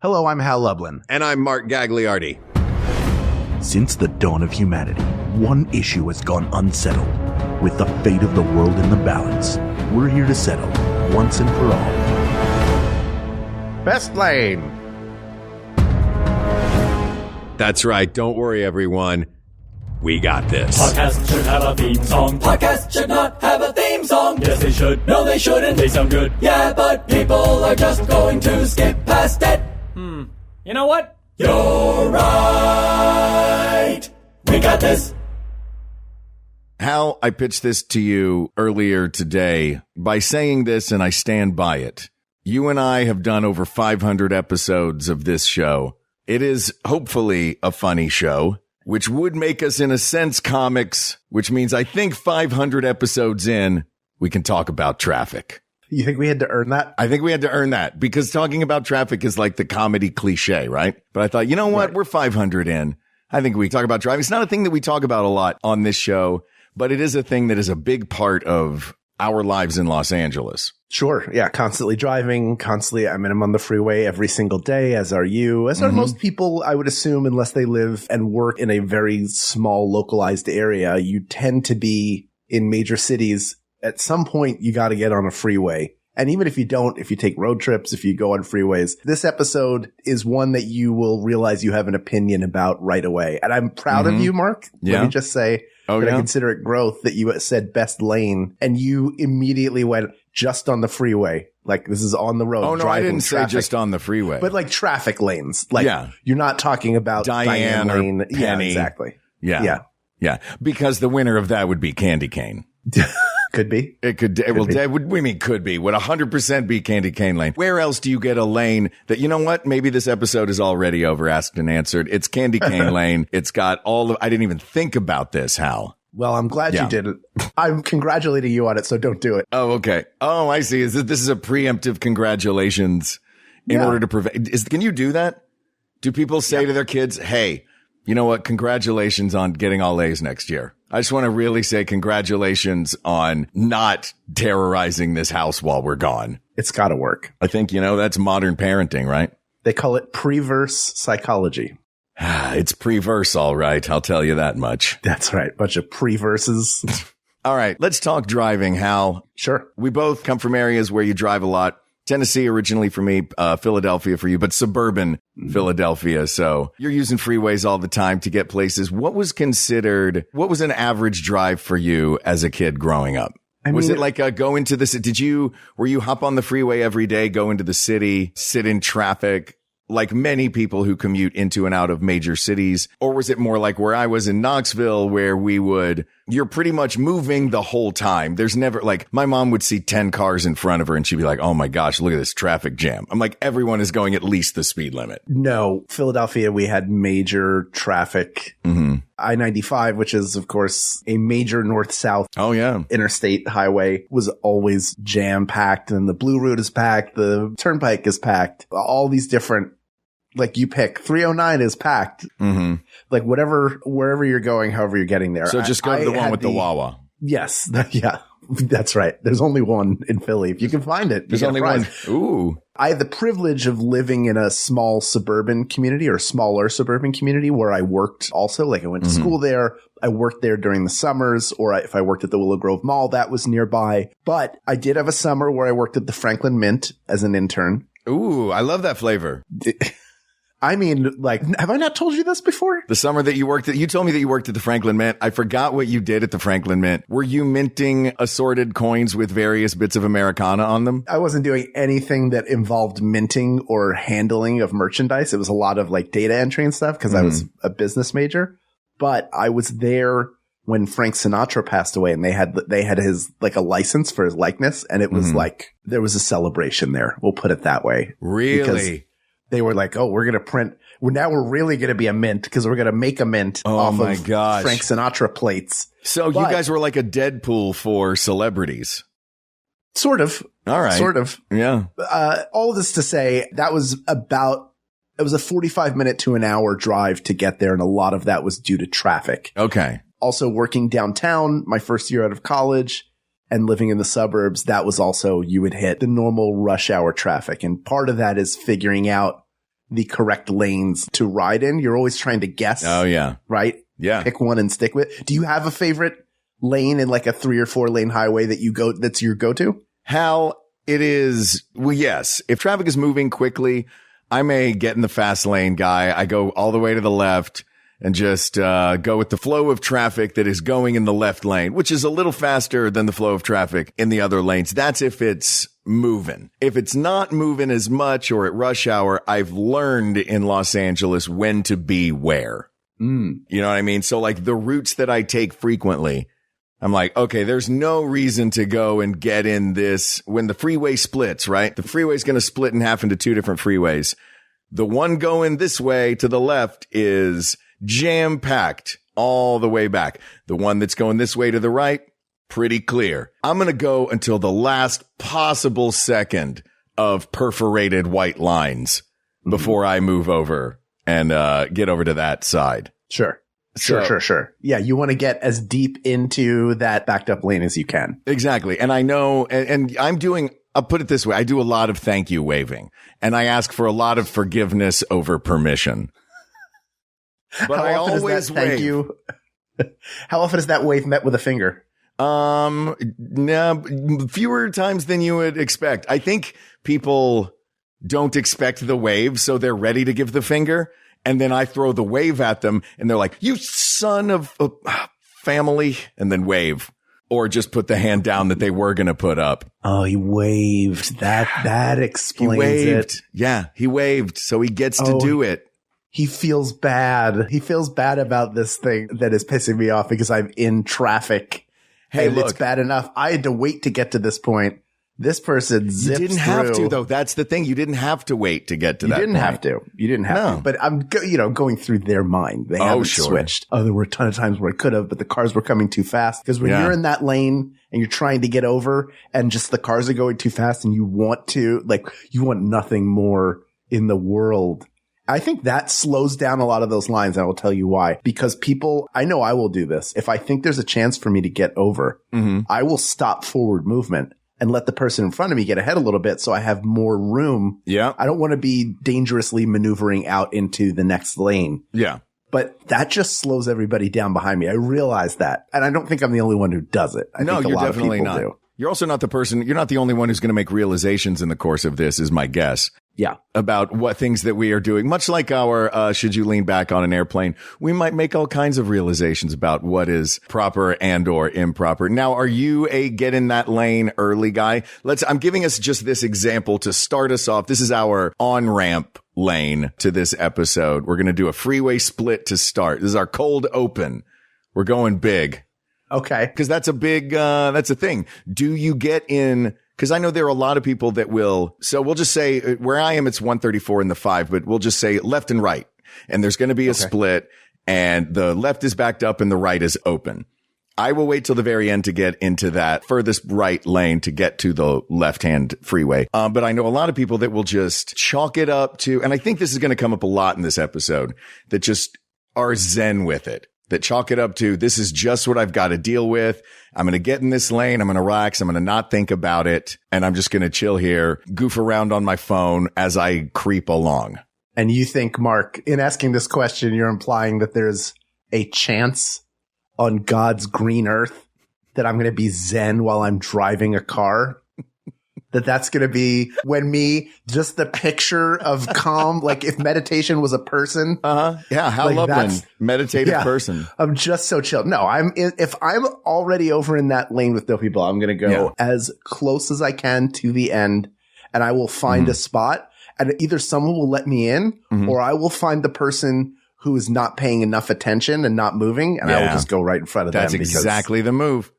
Hello, I'm Hal Lublin. And I'm Mark Gagliardi. Since the dawn of humanity, one issue has gone unsettled. With the fate of the world in the balance, we're here to settle once and for all. Best Lane. That's right. Don't worry, everyone. We got this. Podcasts should have a theme song. Podcasts should not have a theme song. Yes, they should. No, they shouldn't. They sound good. Yeah, but people are just going to skip past it. You know what? You're right. We got this. Hal, I pitched this to you earlier today by saying this, and I stand by it. You and I have done over 500 episodes of this show. It is hopefully a funny show, which would make us, in a sense, comics, which means I think 500 episodes in, we can talk about traffic. You think we had to earn that? I think we had to earn that because talking about traffic is like the comedy cliche, right? But I thought, you know what? Right. We're 500 in. I think we talk about driving. It's not a thing that we talk about a lot on this show, but it is a thing that is a big part of our lives in Los Angeles. Sure. Yeah. Constantly driving, constantly. I mean, I'm on the freeway every single day, as are you, as are most people, I would assume, unless they live and work in a very small localized area. You tend to be in major cities. At some point, you got to get on a freeway. And even if you don't, if you take road trips, if you go on freeways, this episode is one that you will realize you have an opinion about right away. And I'm proud of you, Mark. Yeah. Let me just say that I consider it growth that you said best lane and you immediately went just on the freeway. Like this is on the road. Oh, no, I didn't say just on the freeway. But like traffic lanes. Like you're not talking about Diane Lane. or Penny. Yeah, exactly. Yeah. Because the winner of that would be Candy Cane. Could be. It could. Well, we mean could be. Would 100% be Candy Cane Lane. Where else do you get a lane that, you know what? Maybe this episode is already over, asked and answered. It's Candy Cane Lane. It's got all of, I didn't even think about this, Hal. Well, I'm glad you didn't. I'm congratulating you on it, so don't do it. Oh, okay. Oh, I see. This is a preemptive congratulations in order to prevent. Can you do that? Do people say to their kids, hey, you know what? Congratulations on getting all A's next year. I just want to really say congratulations on not terrorizing this house while we're gone. It's got to work. I think, that's modern parenting, right? They call it pre-verse psychology. It's pre-verse, all right. I'll tell you that much. That's right. Bunch of pre-verses. All right. Let's talk driving, Hal. Sure. We both come from areas where you drive a lot. Tennessee originally for me, Philadelphia for you, but suburban Philadelphia. So you're using freeways all the time to get places. What was an average drive for you as a kid growing up? Was it like go into the, were you hop on the freeway every day, go into the city, sit in traffic? Like many people who commute into and out of major cities? Or was it more like where I was in Knoxville, where you're pretty much moving the whole time? There's never, like, my mom would see 10 cars in front of her and she'd be like, oh my gosh, look at this traffic jam. I'm like, everyone is going at least the speed limit. No, Philadelphia, we had major traffic. I-95, which is, of course, a major north-south interstate highway, was always jam-packed, and the Blue Route is packed, the Turnpike is packed, all these different, like you pick, 309 is packed. Like wherever you're going, however you're getting there. So just go to the one with the Wawa. Yes. Yeah. That's right. There's only one in Philly. If you can find it, there's only one. Ooh. I had the privilege of living in a small suburban community or smaller suburban community where I worked also. Like I went to school there. I worked there during the summers, or if I worked at the Willow Grove Mall, that was nearby. But I did have a summer where I worked at the Franklin Mint as an intern. Ooh, I love that flavor. I mean, like, have I not told you this before? The summer that you worked at, you told me that you worked at the Franklin Mint. I forgot what you did at the Franklin Mint. Were you minting assorted coins with various bits of Americana on them? I wasn't doing anything that involved minting or handling of merchandise. It was a lot of like data entry and stuff because I was a business major. But I was there when Frank Sinatra passed away, and they had his like a license for his likeness, and it was like there was a celebration there. We'll put it that way. Really? Because they were like, oh, we're going to print. Now we're really going to be a mint because we're going to make a mint off of Frank Sinatra plates. So you guys were like a Deadpool for celebrities. Sort of. All right. Sort of. Yeah. All this to say it was a 45-minute to an hour drive to get there. And a lot of that was due to traffic. Okay. Also working downtown my first year out of college and living in the suburbs, that was also, you would hit the normal rush hour traffic. And part of that is figuring out the correct lanes to ride in. You're always trying to guess. Oh, yeah. Right? Yeah. Pick one and stick with it. Do you have a favorite lane in like a 3 or 4 lane highway that's your go-to? Hal, it is. Well, yes. If traffic is moving quickly, I may get in the fast lane guy. I go all the way to the left and just go with the flow of traffic that is going in the left lane, which is a little faster than the flow of traffic in the other lanes. That's if it's moving. If it's not moving as much or at rush hour, I've learned in Los Angeles when to be where. You know what I mean? So like the routes that I take frequently, I'm like, okay, there's no reason to go and get in this when the freeway splits, right? The freeway is going to split in half into 2 different freeways. The one going this way to the left is jam packed all the way back. The one that's going this way to the right, pretty clear. I'm going to go until the last possible second of perforated white lines before I move over and get over to that side. Sure. Yeah, you want to get as deep into that backed up lane as you can. Exactly. And I know, and I'll put it this way. I do a lot of thank you waving, and I ask for a lot of forgiveness over permission. But I always thank you. How often is that wave met with a finger? No, fewer times than you would expect. I think people don't expect the wave, so they're ready to give the finger. And then I throw the wave at them and they're like, you son of a family, and then wave. Or just put the hand down that they were going to put up. Oh, he waved. That explains it. Yeah, he waved. So he gets to do it. He feels bad. He feels bad about this thing that is pissing me off because I'm in traffic. Hey, and look. It's bad enough. I had to wait to get to this point. This person zips You didn't have through. to, though. That's the thing. You didn't have to wait to get to that You didn't point. have to. You didn't have to. But I'm, going through their mind. They haven't switched. Oh, there were a ton of times where I could have, but the cars were coming too fast. Because when you're in that lane and you're trying to get over and just the cars are going too fast and you want nothing more in the world. I think that slows down a lot of those lines. And I will tell you why. Because I know I will do this. If I think there's a chance for me to get over, I will stop forward movement and let the person in front of me get ahead a little bit so I have more room. Yeah. I don't want to be dangerously maneuvering out into the next lane. Yeah. But that just slows everybody down behind me. I realize that. And I don't think I'm the only one who does it. I think a lot of people do. You're also not you're not the only one who's going to make realizations in the course of this, is my guess. Yeah. About what things that we are doing. Much like our, should you lean back on an airplane, we might make all kinds of realizations about what is proper and or improper. Now, are you a get in that lane early guy? I'm giving us just this example to start us off. This is our on-ramp lane to this episode. We're going to do a freeway split to start. This is our cold open. We're going big. Okay. Because that's that's a thing. Do you get in? Because I know there are a lot of people that will. So we'll just say where I am, it's 134 in the 5, but we'll just say left and right. And there's going to be a split and the left is backed up and the right is open. I will wait till the very end to get into that furthest right lane to get to the left-hand freeway. But I know a lot of people that will just chalk it up to, and I think this is going to come up a lot in this episode, that just are zen with it. That chalk it up to, this is just what I've got to deal with. I'm going to get in this lane. I'm going to relax. I'm going to not think about it. And I'm just going to chill here, goof around on my phone as I creep along. And you think, Mark, in asking this question, you're implying that there's a chance on God's green earth that I'm going to be zen while I'm driving a car? That's going to be just the picture of calm, like if meditation was a person. Yeah. Hal Lublin, meditative person. I'm just so chill. No, if I'm already over in that lane with no people, I'm going to go as close as I can to the end and I will find a spot and either someone will let me in or I will find the person who is not paying enough attention and not moving and I will just go right in front of them. That's exactly the move.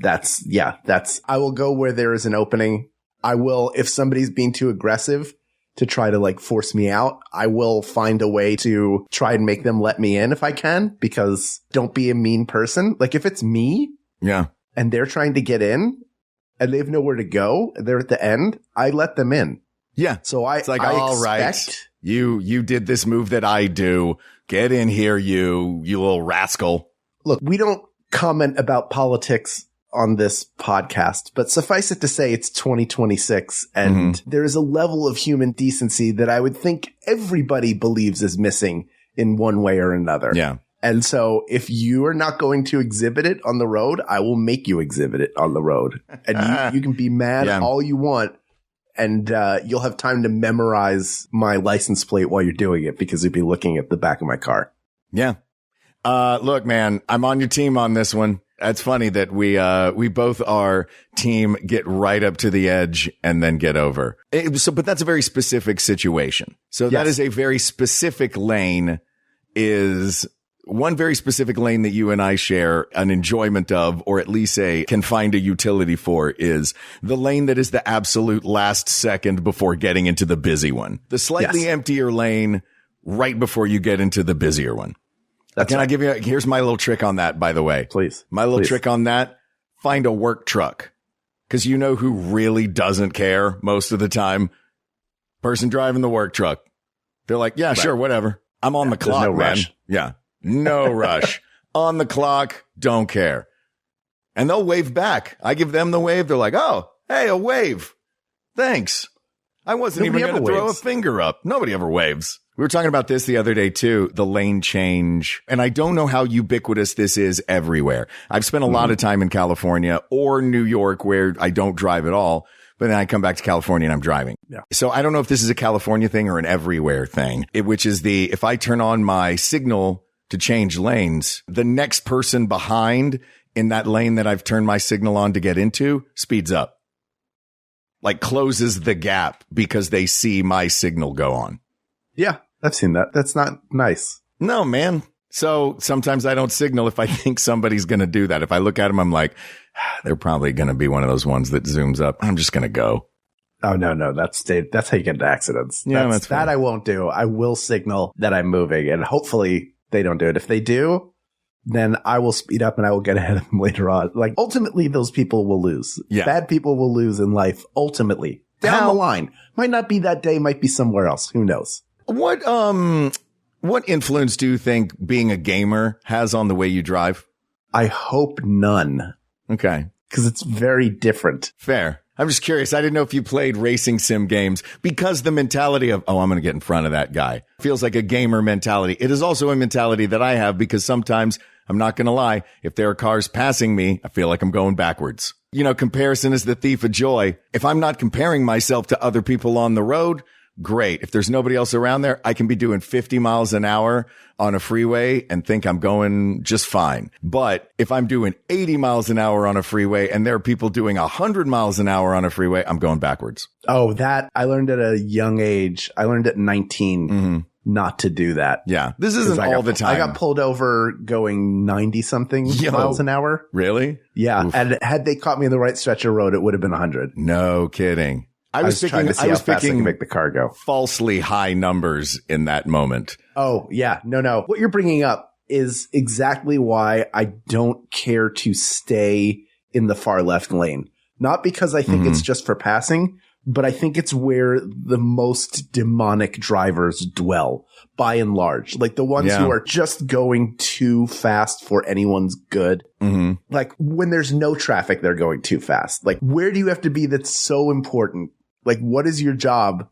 I will go where there is an opening. I will, if somebody's being too aggressive to try to force me out, I will find a way to try and make them let me in if I can, because don't be a mean person. Like if it's me and they're trying to get in and they have nowhere to go, they're at the end, I let them in. Yeah. So it's like, all right, you did this move that I do. Get in here, you little rascal. Look, we don't comment about politics on this podcast, but suffice it to say it's 2026 and there is a level of human decency that I would think everybody believes is missing in one way or another. Yeah. And so if you are not going to exhibit it on the road, I will make you exhibit it on the road. And you can be mad all you want. And you'll have time to memorize my license plate while you're doing it because you'll be looking at the back of my car. Yeah. Look, man, I'm on your team on this one. That's funny that we both are team get right up to the edge and then get over. But that's a very specific situation. So that is a very specific lane is one very specific lane that you and I share an enjoyment of, or at least can find a utility for, is the lane that is the absolute last second before getting into the busy one. The slightly emptier lane right before you get into the busier one. Can I give you, here's my little trick on that, by the way. Please. My little trick on that, find a work truck. Cause you know who really doesn't care most of the time? Person driving the work truck. They're like, yeah, sure, whatever. I'm on the clock, no man. Rush. Yeah. No rush. On the clock. Don't care. And they'll wave back. I give them the wave. They're like, oh, hey, a wave. Thanks. I wasn't even going to throw a finger up. Nobody ever waves. We were talking about this the other day too, the lane change. And I don't know how ubiquitous this is everywhere. I've spent a lot of time in California or New York where I don't drive at all. But then I come back to California and I'm driving. Yeah. So I don't know if this is a California thing or an everywhere thing, which is if I turn on my signal to change lanes, the next person behind in that lane that I've turned my signal on to get into speeds up, like closes the gap because they see my signal go on. Yeah, I've seen that. That's not nice. No, man. So sometimes I don't signal if I think somebody's going to do that. If I look at them, I'm like, they're probably going to be one of those ones that zooms up. I'm just going to go. Oh, no. That's how you get into accidents. Yeah, that's that I won't do. I will signal that I'm moving, and hopefully they don't do it. If they do, then I will speed up and I will get ahead of them later on. Like, ultimately, those people will lose. Yeah. Bad people will lose in life, ultimately. Down the line. Might not be that day, might be somewhere else. Who knows? What influence do you think being a gamer has on the way you drive? I hope none. Okay. Because it's very different. Fair. I'm just curious. I didn't know if you played racing sim games because the mentality of, I'm going to get in front of that guy feels like a gamer mentality. It is also a mentality that I have because sometimes, I'm not going to lie, if there are cars passing me, I feel like I'm going backwards. You know, comparison is the thief of joy. If I'm not comparing myself to other people on the road, great. If there's nobody else around there, I can be doing 50 miles an hour on a freeway and think I'm going just fine. But if I'm doing 80 miles an hour on a freeway and there are people doing 100 miles an hour on a freeway, I'm going backwards. Oh, that I learned at a young age. I learned at 19 not to do that. Yeah. This isn't all the time. I got pulled over going 90 something miles an hour. Really? Yeah. Oof. And had they caught me in the right stretch of road, it would have been 100. No kidding. I was trying to see how fast I could make the car go. Falsely high numbers in that moment. Oh, yeah. No. What you're bringing up is exactly why I don't care to stay in the far left lane. Not because I think it's just for passing, but I think it's where the most demonic drivers dwell, by and large. Like the ones who are just going too fast for anyone's good. Like when there's no traffic, they're going too fast. Like where do you have to be that's so important? Like, what is your job?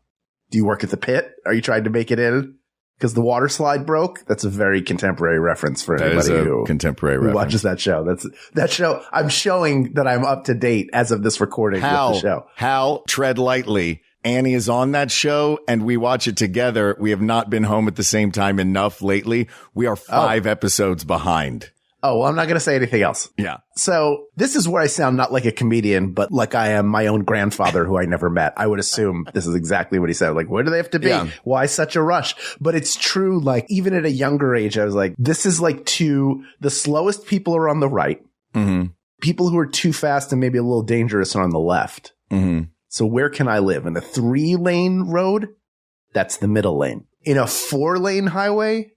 Do you work at the pit? Are you trying to make it in? Because the water slide broke? That's a very contemporary reference for anybody who watches that show. That show. I'm showing that I'm up to date as of this recording with the show. Hal, tread lightly. Annie is on that show and we watch it together. We have not been home at the same time enough lately. We are 5 episodes behind. Oh, well, I'm not going to say anything else. Yeah. So this is where I sound not like a comedian, but like I am my own grandfather who I never met. I would assume this is exactly what he said. Like, where do they have to be? Yeah. Why such a rush? But it's true. Like, even at a younger age, I was like, this is like the slowest people are on the right. People who are too fast and maybe a little dangerous are on the left. So where can I live? In a 3-lane road? That's the middle lane. In a 4-lane highway?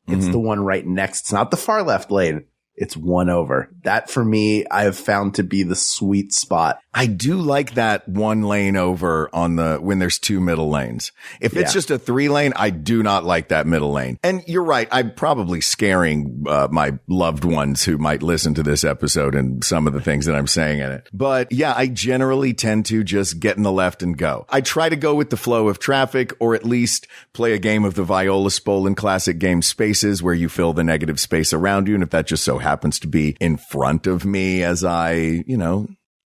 It's the one right next. It's not the far left lane. it's 1 over. That for me, I have found to be the sweet spot. I do like that 1 lane over when there's 2 middle lanes. If it's just a 3 lane, I do not like that middle lane. And you're right. I'm probably scaring my loved ones who might listen to this episode and some of the things that I'm saying in it. But yeah, I generally tend to just get in the left and go. I try to go with the flow of traffic, or at least play a game of the Viola Spolin classic game Spaces, where you fill the negative space around you. And if that just so happens to be in front of me as I,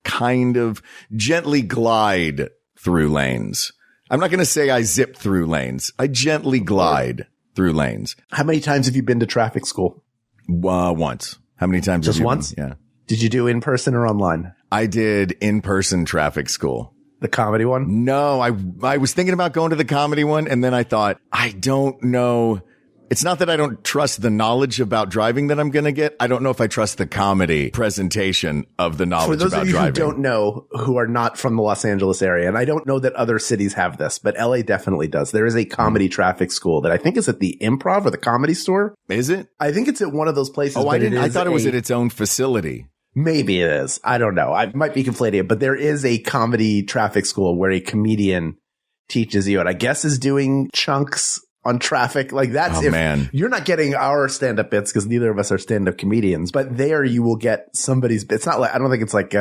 kind of gently glide through lanes. I'm not going to say I zip through lanes. I gently glide through lanes. How many times have you been to traffic school? Once. How many times? Just have you once? been? Yeah. Did you do in person or online? I did in-person traffic school. The comedy one? No, I was thinking about going to the comedy one, and then I thought, I don't know. It's not that I don't trust the knowledge about driving that I'm going to get. I don't know if I trust the comedy presentation of the knowledge about driving. For those of you who don't know, who are not from the Los Angeles area, and I don't know that other cities have this, but LA definitely does. There is a comedy traffic school that I think is at the Improv or the Comedy Store. Is it? I think it's at one of those places. Oh, I thought it was at its own facility. Maybe it is. I don't know. I might be conflating it, but there is a comedy traffic school where a comedian teaches you, and I guess is doing chunks on traffic. Like that's man. You're not getting our stand-up bits because neither of us are stand-up comedians, but there you will get somebody's bits. It's not like, I don't think it's like,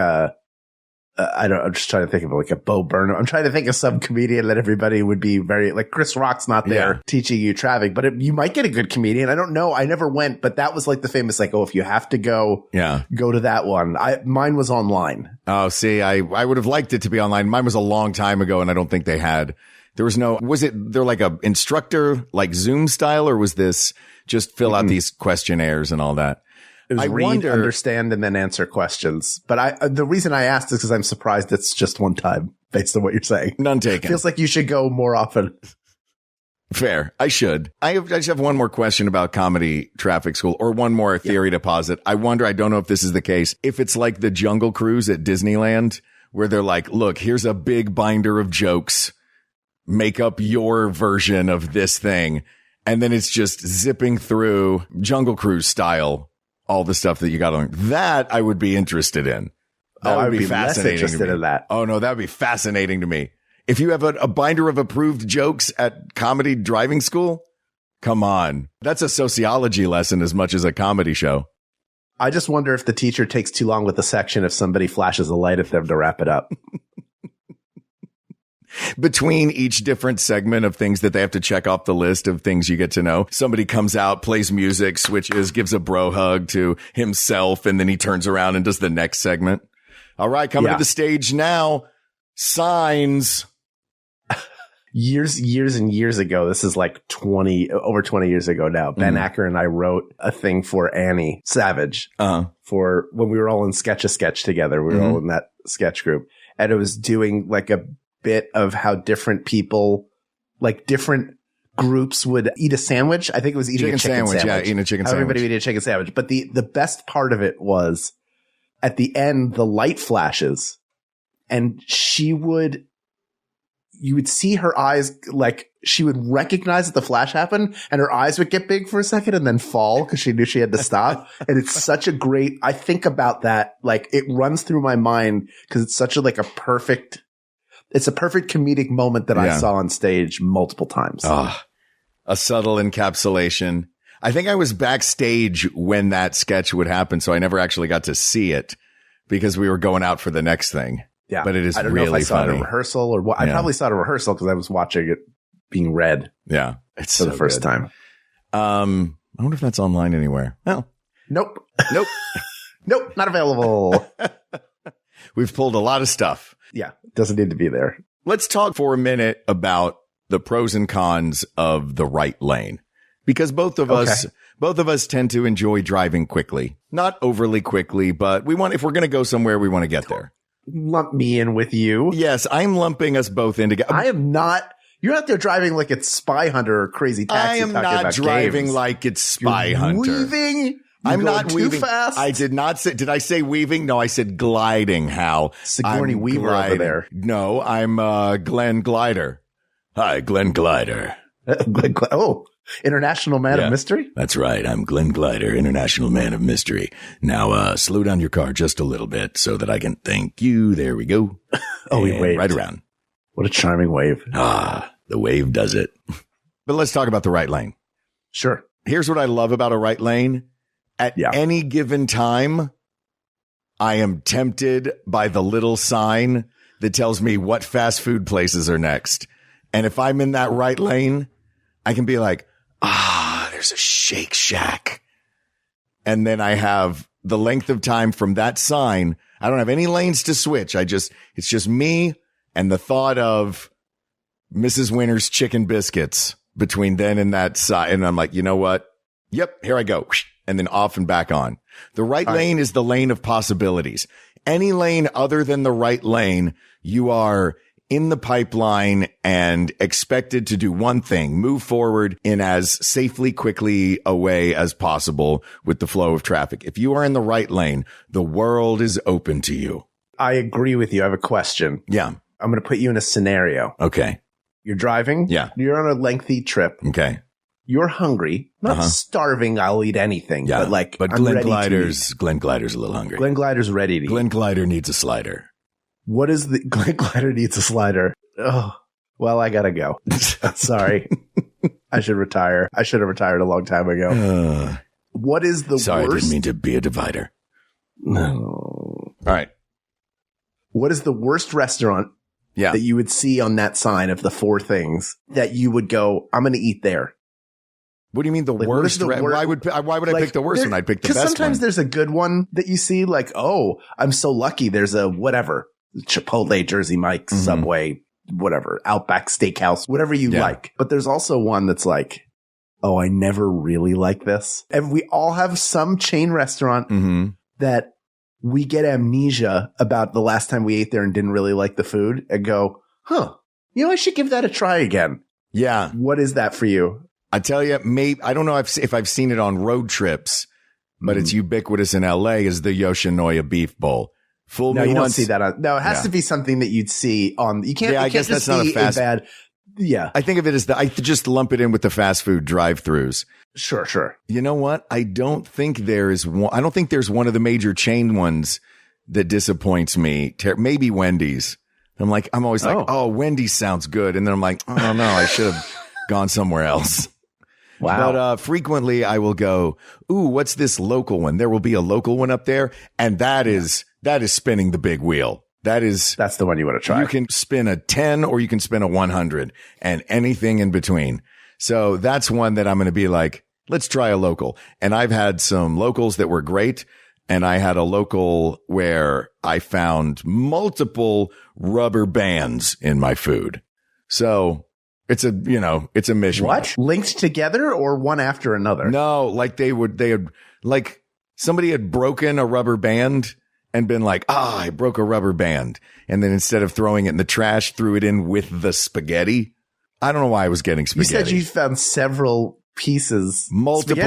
I'm just trying to think of like a Bo Burnham. I'm trying to think of some comedian that everybody would be very like. Chris Rock's not there teaching you traffic, but you might get a good comedian. I don't know. I never went, but that was like the famous, like, oh, if you have to go, go to that one. Mine was online. Oh, see, I would have liked it to be online. Mine was a long time ago, and I don't think they had. There was no, they're like a instructor, like Zoom style, or was this just fill out these questionnaires and all that? It was understand, and then answer questions. But the reason I asked is because I'm surprised it's just one time based on what you're saying. None taken. Feels like you should go more often. Fair. I should. I just have one more question about comedy traffic school, or one more theory to posit. I wonder, I don't know if this is the case, if it's like the Jungle Cruise at Disneyland, where they're like, look, here's a big binder of jokes. Make up your version of this thing. And then it's just zipping through Jungle Cruise style, all the stuff that you got on. That I would be interested in. That would be fascinating. Less interested in that. Oh no, that would be fascinating to me. If you have a binder of approved jokes at comedy driving school, come on. That's a sociology lesson as much as a comedy show. I just wonder if the teacher takes too long with the section if somebody flashes a light at them to wrap it up. Between each different segment of things that they have to check off the list of things you get to know, somebody comes out, plays music, switches, gives a bro hug to himself, and then he turns around and does the next segment. All right, coming to the stage now. Signs. Years and years ago, this is like over 20 years ago now, Ben Acker and I wrote a thing for Annie Savage for when we were all in Sketch-a-Sketch together. We were all in that sketch group, and it was doing like a bit of how different people, like different groups, would eat a sandwich. I think it was eating a chicken sandwich. Yeah, eating a chicken sandwich. Everybody would eat a chicken sandwich. But the best part of it was at the end, the light flashes, and you would see her eyes, like she would recognize that the flash happened, and her eyes would get big for a second and then fall because she knew she had to stop. And it's such a great, I think about that, like it runs through my mind because it's such a perfect comedic moment that I saw on stage multiple times. A subtle encapsulation. I think I was backstage when that sketch would happen, so I never actually got to see it because we were going out for the next thing. Yeah, but it is really funny. I don't know if I saw it at a rehearsal or what. I probably saw it at a rehearsal because I was watching it being read. Yeah, it's for the first time. I wonder if that's online anywhere. Oh, nope, nope, not available. We've pulled a lot of stuff. Yeah, doesn't need to be there. Let's talk for a minute about the pros and cons of the right lane, because both of us tend to enjoy driving quickly, not overly quickly, but if we're going to go somewhere, we want to get there. Lump me in with you. Yes, I'm lumping us both in together. I am not. You're out there driving like it's Spy Hunter or Crazy Taxi. I am not driving games. Like it's Spy Hunter. Weaving. I'm not too weaving. Fast. I did not say. Did I say weaving? No, I said gliding. Hal. Sigourney Weaver over there. No, I'm Glenn Glider. Hi, Glenn Glider. Oh, International Man Yeah. of Mystery? That's right. I'm Glenn Glider, International Man of Mystery. Now, slow down your car just a little bit so that I can thank you. There we go. Oh, he And waved. right around. What a charming wave. Ah, the wave does it. But let's talk about the right lane. Sure. Here's what I love about a right lane. At any given time, I am tempted by the little sign that tells me what fast food places are next. And if I'm in that right lane, I can be like, there's a Shake Shack. And then I have the length of time from that sign. I don't have any lanes to switch. It's just me and the thought of Mrs. Winter's chicken biscuits between then and that side. And I'm like, you know what? Yep, here I go. And then off and back on. The right lane is the lane of possibilities. Any lane other than the right lane, you are in the pipeline and expected to do one thing, move forward in as safely, quickly a way as possible with the flow of traffic. If you are in the right lane, the world is open to you. I agree with you. I have a question. Yeah. I'm going to put you in a scenario. Okay. You're driving. Yeah. You're on a lengthy trip. Okay. You're hungry, not starving. I'll eat anything, Yeah. but I'm Glenn ready Glider's a little hungry. Glenn Glider's ready to eat. Glenn Glider needs a slider. What is the Glenn Glider needs a slider? Oh, well, I gotta go. Sorry. I should retire. I should have retired a long time ago. What is the Sorry, I worst? didn't mean to be a divider. No. All right. What is the worst restaurant Yeah. that you would see on that sign of the four things that you would go, I'm going to eat there? What do you mean the Like, what worst? is the wor- why would I pick the worst one? I'd pick the best Because sometimes one. there's a good one that you see, like, oh, I'm so lucky. There's a whatever, Chipotle, Jersey Mike's, Mhm. Subway, whatever, Outback Steakhouse, whatever you Yeah. like. But there's also one that's like, oh, I never really like this. And we all have some chain restaurant Mm-hmm. that we get amnesia about the last time we ate there and didn't really like the food and go, I should give that a try again. Yeah. What is that for you? I tell you, maybe, I don't know if I've seen it on road trips, but it's ubiquitous in LA is the Yoshinoya Beef Bowl. Fool No, me you once. don't see that on. No, it has Yeah. to be something that you'd see on. You can't. Yeah, I it guess can't just that's not be a fast- bad. Yeah, I think of it as I just lump it in with the fast food drive-throughs. sure. You know what? I don't think there's one of the major chain ones that disappoints me. Maybe Wendy's. I'm always like, oh, Wendy's sounds good. And then I'm like, oh no, I should have gone somewhere else. Wow. But frequently I will go, ooh, what's this local one? There will be a local one up there. And that is spinning the big wheel. That's the one you want to try. You can spin a 10 or you can spin a 100 and anything in between. So that's one that I'm going to be like, let's try a local. And I've had some locals that were great. And I had a local where I found multiple rubber bands in my food. So it's a mishmash. What? Linked together or one after another? No, like they had like somebody had broken a rubber band and been like, I broke a rubber band. And then instead of throwing it in the trash, threw it in with the spaghetti. I don't know why I was getting You spaghetti. said you found several pieces. Multiple-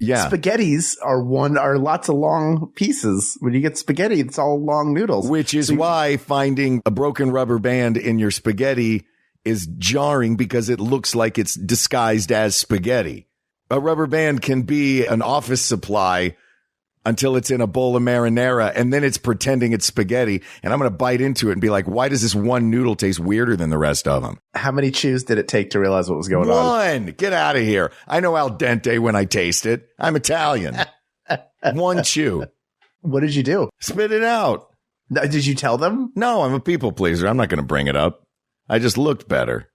Yeah. Spaghettis are lots of long pieces. When you get spaghetti, it's all long noodles. Which is why finding a broken rubber band in your spaghetti is jarring because it looks like it's disguised as spaghetti. A rubber band can be an office supply until it's in a bowl of marinara and then it's pretending it's spaghetti. And I'm going to bite into it and be like, why does this one noodle taste weirder than the rest of them? How many chews did it take to realize what was going on? One. Get out of here. I know al dente when I taste it. I'm Italian. One chew. What did you do? Spit it out. Did you tell them? No, I'm a people pleaser. I'm not going to bring it up. I just looked better.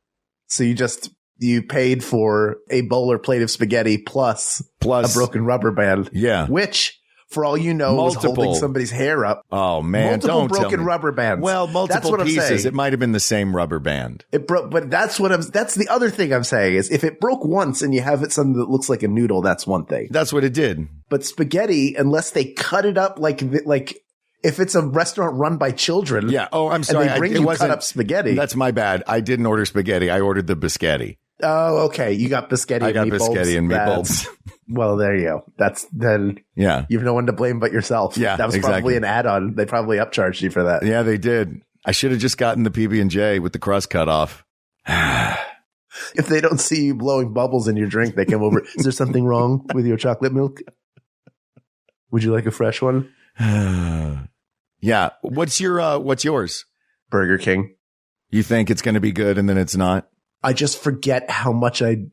So you paid for a bowl or plate of spaghetti plus a broken rubber band. Yeah. Which, for all you know, was holding somebody's hair up. Oh man, Multiple don't broken tell me. rubber bands. Well, That's multiple what I'm pieces. saying. It might have been the same rubber band. It broke, but that's the other thing I'm saying is if it broke once and you have it something that looks like a noodle, that's one thing. That's what it did. But spaghetti, unless they cut it up like if it's a restaurant run by children, Yeah. Oh, I'm sorry. and they bring it you wasn't cut up spaghetti. That's my bad. I didn't order spaghetti. I ordered the biscotti. Oh, okay. You got biscotti. I got and meatballs. biscotti and That's- meatballs. Well, there you go. Then Yeah. you have no one to blame but yourself. Yeah, that was exactly. probably an add-on. They probably upcharged you for that. Yeah, they did. I should have just gotten the PB&J with the crust cut off. If they don't see you blowing bubbles in your drink, they come over. Is there something wrong with your chocolate milk? Would you like a fresh one? Yeah. What's yours? Burger King. You think it's going to be good and then it's not? I just forget how much I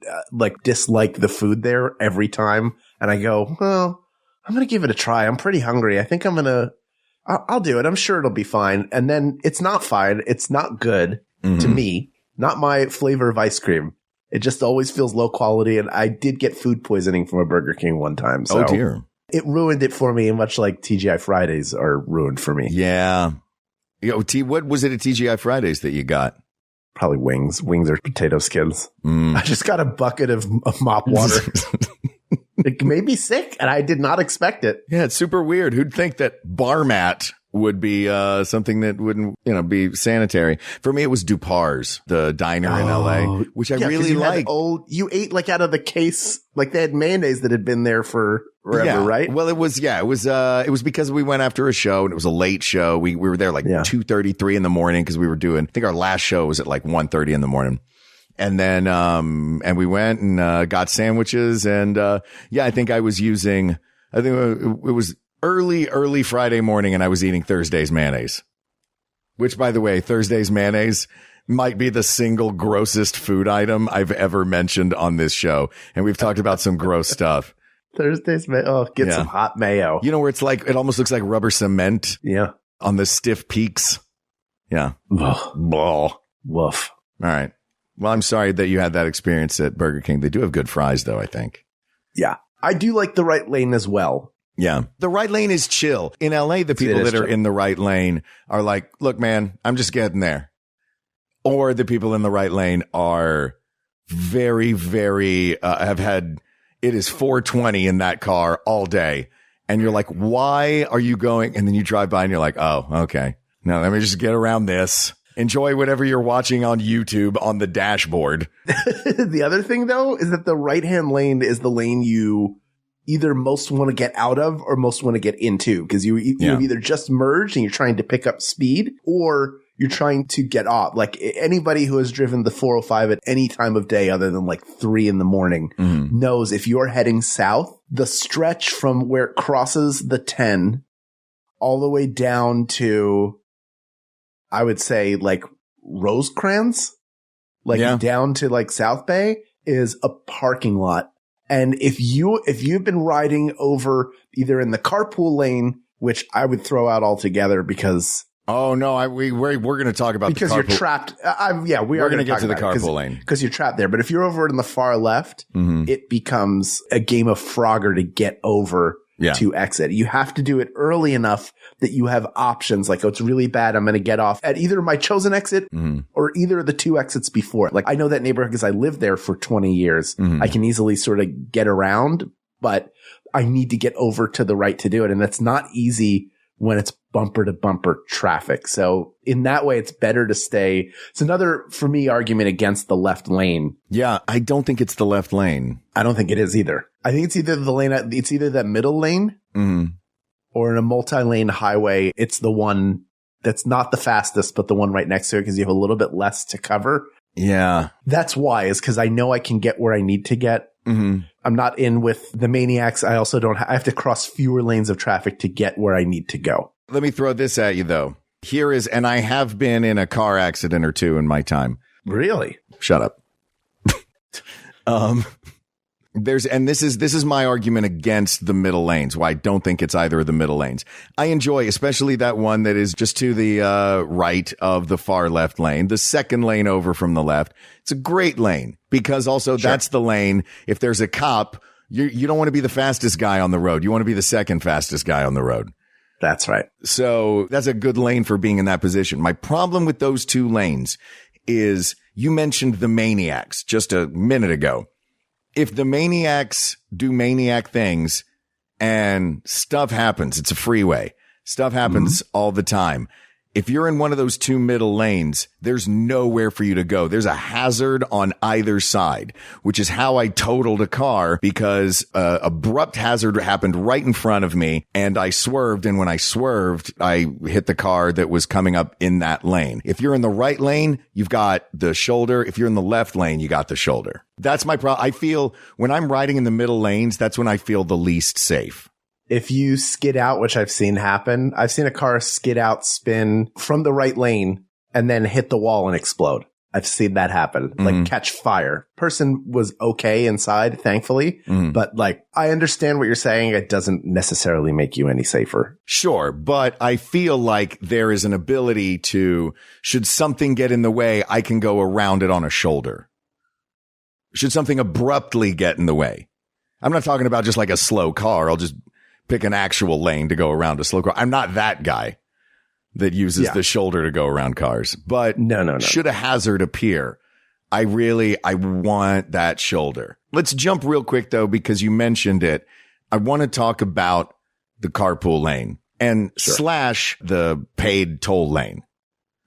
dislike the food there every time. And I go, well, I'm going to give it a try. I'm pretty hungry. I think I'll do it. I'm sure it'll be fine. And then it's not fine. It's not good to me. Not my flavor of ice cream. It just always feels low quality. And I did get food poisoning from a Burger King one time. So oh dear. It ruined it for me, much like TGI Fridays are ruined for me. Yeah. What was it at TGI Fridays that you got? Probably wings. Wings or potato skins. I just got a bucket of mop water. It made me sick, and I did not expect it. Yeah, it's super weird. Who'd think that bar mat would be something that wouldn't, be sanitary? For me, it was Dupar's, the diner in LA, which I really liked. You ate out of the case, they had mayonnaise that had been there for forever, right? Well, it was because we went after a show and it was a late show. We were there 2:33 in the morning because we were doing, I think our last show was at 1:30 in the morning. And then, and we went and, got sandwiches and, I think it was early Friday morning and I was eating Thursday's mayonnaise, which by the way, Thursday's mayonnaise might be the single grossest food item I've ever mentioned on this show. And we've talked about some gross stuff. Thursday's mayo. Get some hot mayo. Where it's it almost looks like rubber cement. Yeah. On the stiff peaks. Yeah. Blah. Woof. All right. Well, I'm sorry that you had that experience at Burger King. They do have good fries, though, I think. Yeah. I do like the right lane as well. Yeah. The right lane is chill. In LA, the people that are in the right lane are like, look, man, I'm just getting there. Or the people in the right lane are very, very, it is 420 in that car all day. And you're like, why are you going? And then you drive by and you're like, oh, okay. Now let me just get around this. Enjoy whatever you're watching on YouTube on the dashboard. The other thing, though, is that the right-hand lane is the lane you either most want to get out of or most want to get into, because you've either just merged and you're trying to pick up speed or you're trying to get off. Anybody who has driven the 405 at any time of day other than 3 in the morning knows if you're heading south, the stretch from where it crosses the 10 all the way down to, I would say, Rosecrans, down to South Bay is a parking lot. And if you've been riding over either in the carpool lane, which I would throw out altogether because oh no, we're going to talk about because the you're trapped. We're going to get to the carpool lane because you're trapped there. But if you're over in the far left, it becomes a game of Frogger to get over to exit. You have to do it early enough that you have options. It's really bad. I'm going to get off at either my chosen exit or either of the 2 exits before. I know that neighborhood because I lived there for 20 years. I can easily sort of get around, but I need to get over to the right to do it. And that's not easy when it's bumper to bumper traffic. So in that way, it's better to stay. It's another, for me, argument against the left lane. Yeah. I don't think it's the left lane. I don't think it is either. I think it's either the lane, it's either that middle lane or in a multi-lane highway. It's the one that's not the fastest, but the one right next to it because you have a little bit less to cover. Yeah. That's why, is because I know I can get where I need to get. I'm not in with the maniacs. I also I have to cross fewer lanes of traffic to get where I need to go. Let me throw this at you, though. And I have been in a car accident or 2 in my time. Really? Shut up. This is my argument against the middle lanes, why I don't think it's either of the middle lanes. I enjoy, especially that one that is just to the right of the far left lane, the second lane over from the left. It's a great lane because also that's the lane. If there's a cop, you don't want to be the fastest guy on the road. You want to be the second fastest guy on the road. That's right. So that's a good lane for being in that position. My problem with those 2 lanes is you mentioned the maniacs just a minute ago. If the maniacs do maniac things and stuff happens, it's a freeway. Stuff happens all the time. If you're in one of those two middle lanes, there's nowhere for you to go. There's a hazard on either side, which is how I totaled a car because abrupt hazard happened right in front of me and I swerved. And when I swerved, I hit the car that was coming up in that lane. If you're in the right lane, you've got the shoulder. If you're in the left lane, you got the shoulder. That's my problem. I feel when I'm riding in the middle lanes, that's when I feel the least safe. If you skid out, which I've seen happen, I've seen a car skid out, spin from the right lane, and then hit the wall and explode. I've seen that happen, like catch fire. Person was okay inside, thankfully, but like, I understand what you're saying. It doesn't necessarily make you any safer. Sure, but I feel like there is an ability to, should something get in the way, I can go around it on a shoulder. Should something abruptly get in the way. I'm not talking about just like a slow car. I'll just pick an actual lane to go around a slow car. I'm not that guy that uses the shoulder to go around cars, but no. Should a hazard appear, I want that shoulder. Let's jump real quick though, because you mentioned it. I want to talk about the carpool lane and slash the paid toll lane.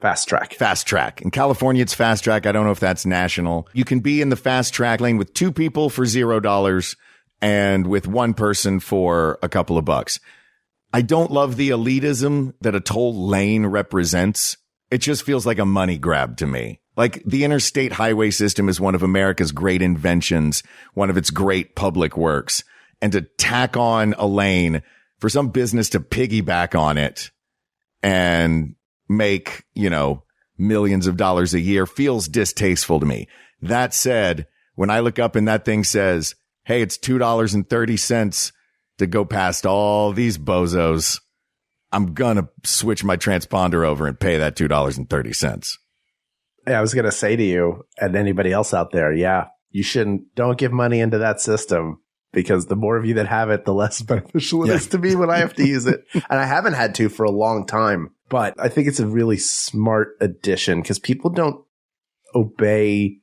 Fast track. In California, it's fast track. I don't know if that's national. You can be in the fast track lane with 2 people for $0 and with 1 person for a couple of bucks. I don't love the elitism that a toll lane represents. It just feels like a money grab to me. Like the interstate highway system is one of America's great inventions, one of its great public works. And to tack on a lane for some business to piggyback on it and make, millions of dollars a year feels distasteful to me. That said, when I look up and that thing says, hey, it's $2.30 to go past all these bozos, I'm going to switch my transponder over and pay that $2.30. Yeah, I was going to say to you and anybody else out there, don't give money into that system because the more of you that have it, the less beneficial it is to me when I have to use it. And I haven't had to for a long time, but I think it's a really smart addition because people don't obey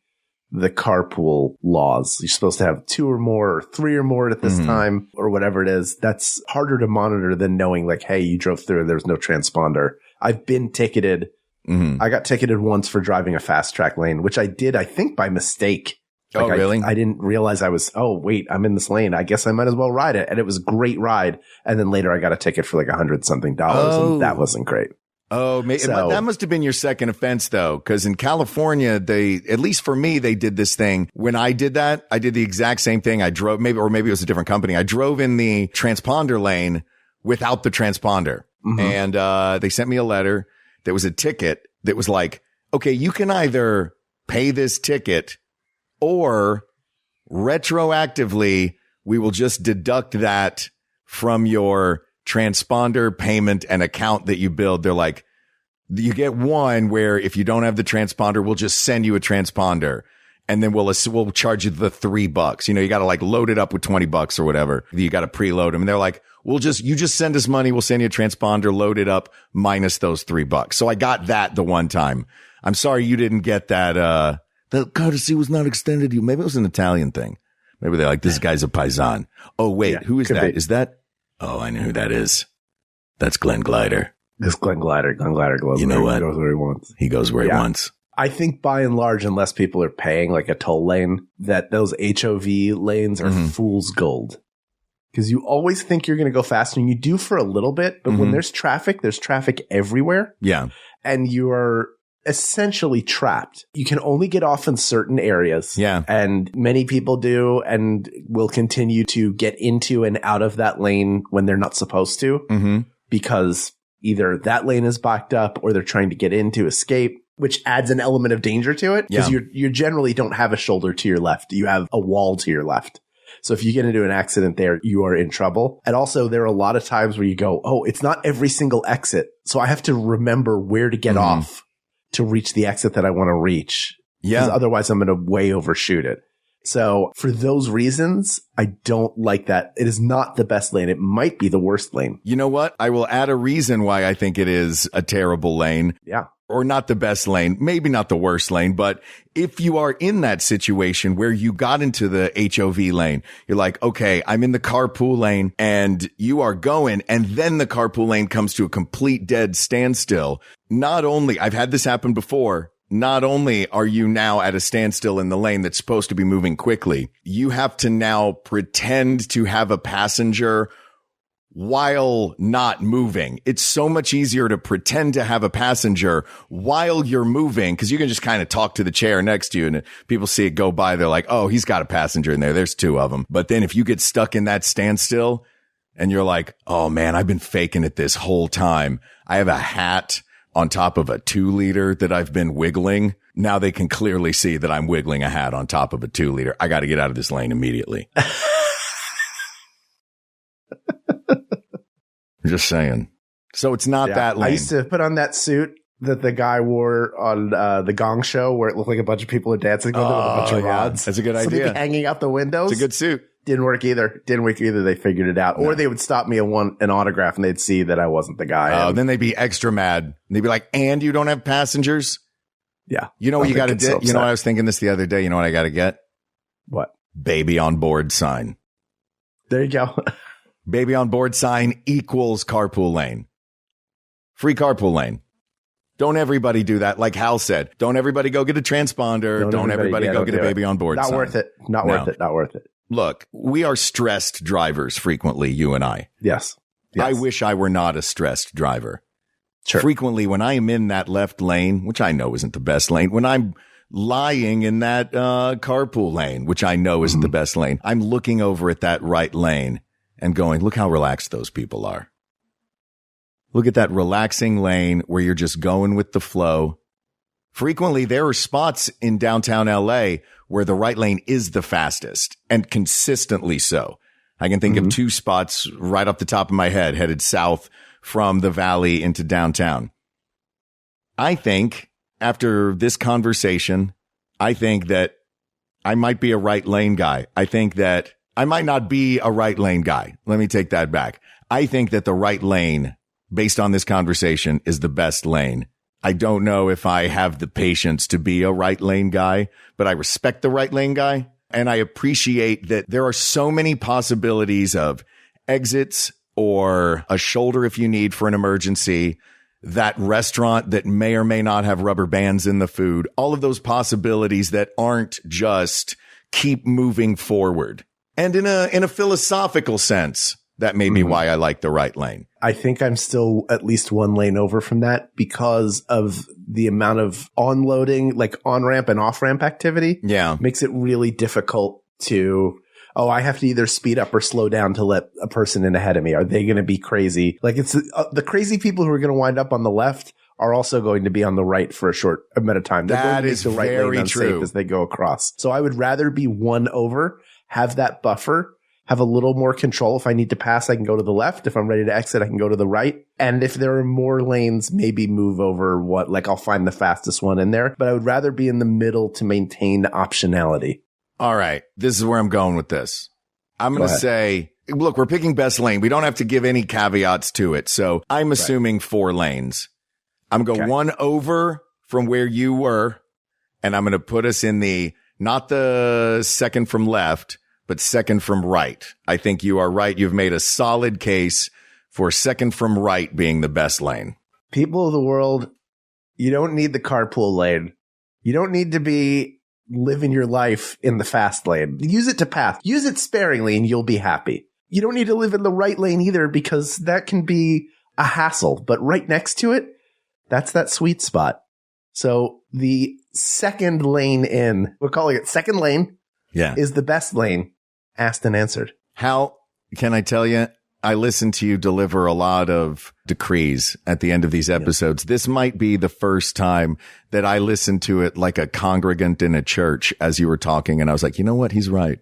the carpool laws. You're supposed to have 2 or more or 3 or more at this time or whatever it is. That's harder to monitor than knowing like, hey, you drove through and there's no transponder. I've been ticketed. I got ticketed once for driving a fast track lane, which I did, I think by mistake. Like really? I didn't realize I'm in this lane. I guess I might as well ride it. And it was a great ride. And then later I got a ticket for like $100-something. And that wasn't great. Oh, that must have been your second offense though. Cause in California, at least for me, they did this thing. When I did that, I did the exact same thing. I drove maybe it was a different company. I drove in the transponder lane without the transponder. And, they sent me a letter that was a ticket that was like, okay, you can either pay this ticket or retroactively, we will just deduct that from your transponder payment and account that you build. They're like, you get one where if you don't have the transponder, we'll just send you a transponder and then we'll charge you the $3. You got to like load it up with $20 or whatever. You got to preload them. And they're like, you just send us money. We'll send you a transponder, load it up minus those $3. So I got that the one time. I'm sorry you didn't get that. The courtesy was not extended to you. Maybe it was an Italian thing. Maybe they're like, this guy's a paisan. Oh, wait, who is that? Is that? Oh, I know who that is. That's Glenn Glider. It's Glenn Glider. Glenn Glider goes, you know what? He goes where he wants. He goes where he wants. I think by and large, unless people are paying like a toll lane, that those HOV lanes are fool's gold. Because you always think you're going to go faster, and you do for a little bit. But when there's traffic everywhere. Yeah. And you are essentially trapped. You can only get off in certain areas. Yeah. And many people do and will continue to get into and out of that lane when they're not supposed to because either that lane is backed up or they're trying to get in to escape, which adds an element of danger to it because you generally don't have a shoulder to your left. You have a wall to your left. So if you get into an accident there, you are in trouble. And also there are a lot of times where you go, oh, it's not every single exit. So I have to remember where to get off to reach the exit that I want to reach. Yeah. Because otherwise I'm going to way overshoot it. So for those reasons, I don't like that. It is not the best lane. It might be the worst lane. You know what? I will add a reason why I think it is a terrible lane. Yeah. or not the best lane, maybe not the worst lane, but if you are in that situation where you got into the HOV lane, you're like, okay, I'm in the carpool lane and you are going, and then the carpool lane comes to a complete dead standstill. Not only, I've had this happen before, not only are you now at a standstill in the lane that's supposed to be moving quickly, you have to now pretend to have a passenger while not moving. It's so much easier to pretend to have a passenger while you're moving, because you can just kind of talk to the chair next to you and people see it go by. They're like, oh, he's got a passenger in there. There's two of them. But then if you get stuck in that standstill and you're like, oh man, I've been faking it this whole time. I have a hat on top of a 2-liter that I've been wiggling. Now they can clearly see that I'm wiggling a hat on top of a 2-liter. I got to get out of this lane immediately. Just saying. So it's not that lane. I used to put on that suit that the guy wore on the Gong Show where it looked like a bunch of people are dancing with it with a bunch of rods. That's a good idea. idea. Hanging out the windows. It's a good suit. Didn't work either. They figured it out. No. Or they would stop me and want an autograph and they'd see that I wasn't the guy. Oh, then they'd be extra mad. They'd be like, and you don't have passengers? Yeah. You know what you got to do? You know, I was thinking this the other day. You know what I got to get? What? Baby on board sign. There you go. Baby on board sign equals carpool lane. Free carpool lane. Don't everybody do that. Like Hal said, don't everybody go get a transponder. Don't everybody go get a baby on board sign. Not worth it. Not worth it. Look, we are stressed drivers frequently, you and I. Yes. I wish I were not a stressed driver. Sure. Frequently, when I am in that left lane, which I know isn't the best lane, when I'm lying in that carpool lane, which I know isn't the best lane, I'm looking over at that right lane and going, look how relaxed those people are. Look at that relaxing lane where you're just going with the flow. Frequently, there are spots in downtown LA where the right lane is the fastest, and consistently so. I can think of 2 spots right off the top of my head headed south from the valley into downtown. I think after this conversation, I think that I might be a right lane guy. I think that I might not be a right lane guy. Let me take that back. I think that the right lane, based on this conversation, is the best lane. I don't know if I have the patience to be a right lane guy, but I respect the right lane guy. And I appreciate that there are so many possibilities of exits or a shoulder if you need for an emergency, that restaurant that may or may not have rubber bands in the food, all of those possibilities that aren't just keep moving forward. And in a philosophical sense, that may be why I like the right lane. I think I'm still at least 1 lane over from that because of the amount of onloading, like on-ramp and off-ramp activity. Yeah. Makes it really difficult to, I have to either speed up or slow down to let a person in ahead of me. Are they going to be crazy? Like it's the crazy people who are going to wind up on the left are also going to be on the right for a short amount of time. That is the right very lane true as they go across. So I would rather be 1 over, have that buffer, have a little more control. If I need to pass, I can go to the left. If I'm ready to exit, I can go to the right. And if there are more lanes, maybe move over I'll find the fastest one in there. But I would rather be in the middle to maintain optionality. All right. This is where I'm going with this. I'm going to say, look, we're picking best lane. We don't have to give any caveats to it. So I'm assuming 4 lanes. I'm going to go 1 over from where you were. And I'm going to put us in not the second from left, but second from right. I think you are right. You've made a solid case for second from right being the best lane. People of the world, you don't need the carpool lane. You don't need to be living your life in the fast lane. Use it to pass. Use it sparingly and you'll be happy. You don't need to live in the right lane either because that can be a hassle. But right next to it, that's that sweet spot. So the second lane in, we're calling it second lane, is the best lane. Asked and answered. Hal, can I tell you, I listen to you deliver a lot of decrees at the end of these episodes. This might be the first time that I listened to it like a congregant in a church as you were talking. And I was like, you know what? He's right.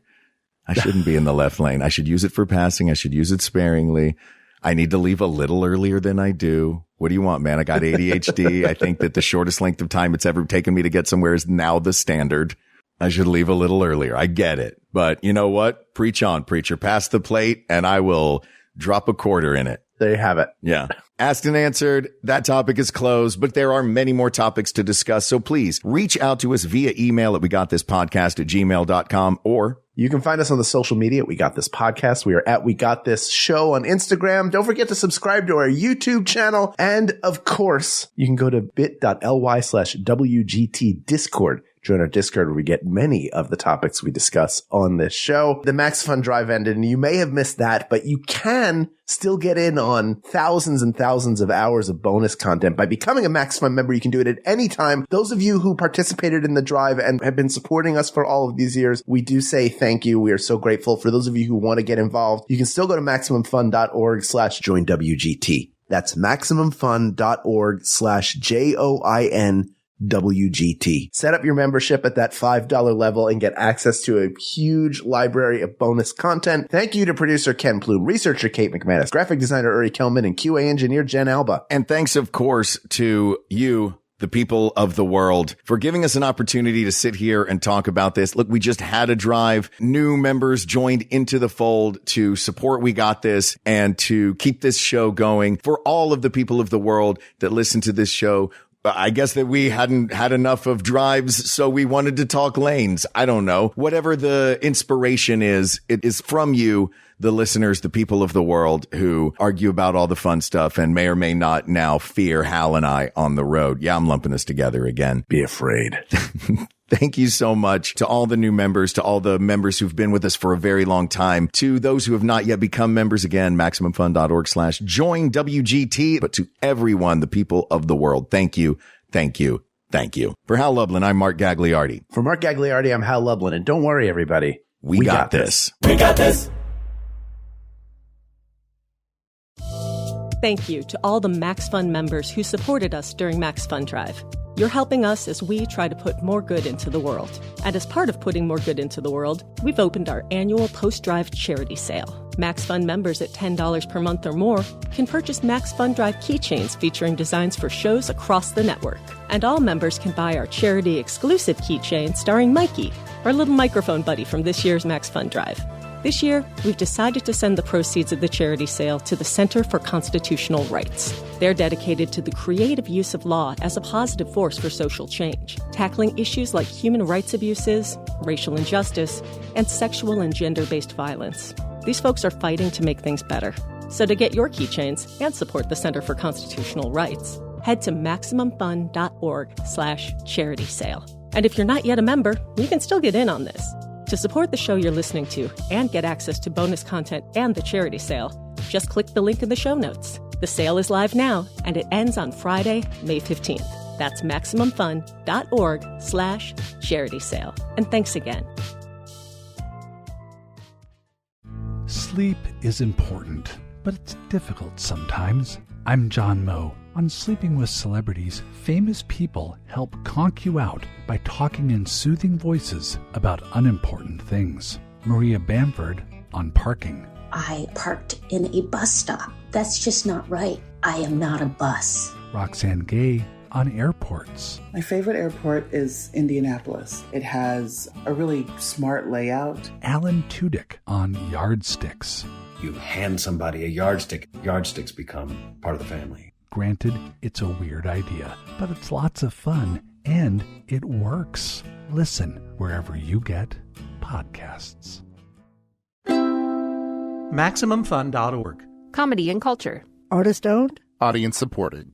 I shouldn't be in the left lane. I should use it for passing. I should use it sparingly. I need to leave a little earlier than I do. What do you want, man? I got ADHD. I think that the shortest length of time it's ever taken me to get somewhere is now the standard. I should leave a little earlier. I get it. But you know what? Preach on, preacher. Pass the plate and I will drop a quarter in it. There you have it. Yeah. Asked and answered. That topic is closed, but there are many more topics to discuss. So please reach out to us via email at wegotThisPodcast@gmail.com, or you can find us on the social media at We Got This Podcast. We are at We Got This Show on Instagram. Don't forget to subscribe to our YouTube channel. And of course, you can go to bit.ly/WGT Discord. Join our Discord where we get many of the topics we discuss on this show. The Max Fun Drive ended, and you may have missed that, but you can still get in on thousands and thousands of hours of bonus content by becoming a Max Fun member. You can do it at any time. Those of you who participated in the drive and have been supporting us for all of these years, we do say thank you. We are so grateful. For those of you who want to get involved, you can still go to MaximumFun.org/joinWGT. That's MaximumFun.org/JOINWGT. Set up your membership at that $5 level and get access to a huge library of bonus content. Thank you to producer Ken Plume, researcher Kate McManus, graphic designer Uri Kelman, and QA engineer Jen Alba. And thanks, of course, to you, the people of the world, for giving us an opportunity to sit here and talk about this. Look, we just had a drive. New members joined into the fold to support We Got This and to keep this show going. For all of the people of the world that listen to this show, I guess that we hadn't had enough of drives, so we wanted to talk lanes. I don't know. Whatever the inspiration is, it is from you, the listeners, the people of the world who argue about all the fun stuff and may or may not now fear Hal and I on the road. Yeah, I'm lumping this together again. Be afraid. Thank you so much to all the new members, to all the members who've been with us for a very long time, to those who have not yet become members. Again, MaximumFun.org/joinWGT, but to everyone, the people of the world. Thank you. Thank you. Thank you. For Hal Lublin, I'm Mark Gagliardi. For Mark Gagliardi, I'm Hal Lublin. And don't worry, everybody. We got this. We got this. Thank you to all the Max Fun members who supported us during Max Fun Drive. You're helping us as we try to put more good into the world. And as part of putting more good into the world, we've opened our annual post-drive charity sale. Max Fun members at $10 per month or more can purchase Max Fun Drive keychains featuring designs for shows across the network. And all members can buy our charity-exclusive keychain starring Mikey, our little microphone buddy from this year's Max Fun Drive. This year, we've decided to send the proceeds of the charity sale to the Center for Constitutional Rights. They're dedicated to the creative use of law as a positive force for social change, tackling issues like human rights abuses, racial injustice, and sexual and gender-based violence. These folks are fighting to make things better. So to get your keychains and support the Center for Constitutional Rights, head to MaximumFun.org/charity sale. And if you're not yet a member, you can still get in on this. To support the show you're listening to and get access to bonus content and the charity sale, just click the link in the show notes. The sale is live now, and it ends on Friday, May 15th. That's MaximumFun.org/charity sale. And thanks again. Sleep is important, but it's difficult sometimes. I'm John Moe. On Sleeping with Celebrities, famous people help conk you out by talking in soothing voices about unimportant things. Maria Bamford on parking. I parked in a bus stop. That's just not right. I am not a bus. Roxane Gay on airports. My favorite airport is Indianapolis. It has a really smart layout. Alan Tudyk on yardsticks. You hand somebody a yardstick, yardsticks become part of the family. Granted, it's a weird idea, but it's lots of fun, and it works. Listen wherever you get podcasts. MaximumFun.org. Comedy and culture. Artist owned. Audience supported.